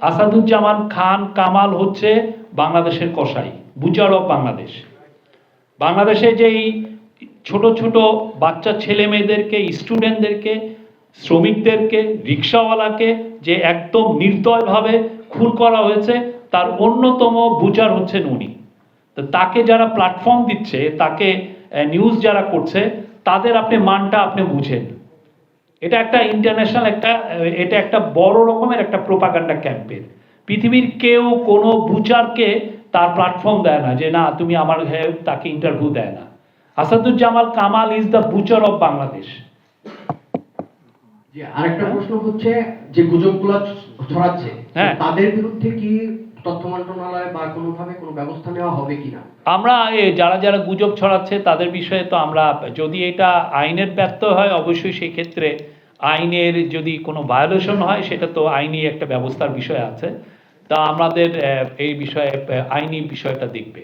আসাদুজ্জামান খান কামাল হচ্ছে বাংলাদেশের কসাই, বুচার অফ বাংলাদেশ। বাংলাদেশে যেই ছোট ছোট বাচ্চা ছেলে মেয়েদেরকে, স্টুডেন্টদেরকে, শ্রমিকদেরকে, রিক্সাওয়ালাকে যে একদম নির্দয়ভাবে খুন করা হয়েছে, তার অন্যতম বুচার হচ্ছেন উনি। তো তাকে যারা প্ল্যাটফর্ম দিচ্ছে, তাকে নিউজ যারা করছে, তাদের আপনি মানটা আপনি বুঝেন। এটা একটা ইন্টারন্যাশনাল এটা একটা বড় রকমের একটা প্রোপাগান্ডা ক্যাম্পেইন। পৃথিবীর কেউ কোনো বুচারকে তার প্ল্যাটফর্ম দেয় না, যে না তুমি আমার তাকে ইন্টারভিউ দেয় না। Asaduzzaman Kamal is the Butcher of Bangladesh. আরেকটা প্রশ্ন হচ্ছে, যে গুজবগুলো ছড়াচ্ছে তাদের বিরুদ্ধে কি তথ্য মন্ত্রণালয় বা কোনোভাবে কোনো ব্যবস্থা নেওয়া হবে কিনা? আমরা যারা যারা গুজব ছড়াচ্ছে তাদের বিষয়ে তো আমরা, যদি এটা আইনের ব্যর্থ হয়, অবশ্যই সেই ক্ষেত্রে আইনের যদি কোনো ভায়োলেশন হয়, সেটা তো আইনি একটা ব্যবস্থার বিষয় আছে। তা আমাদের এই বিষয়ে আইনি বিষয়টা দেখবে।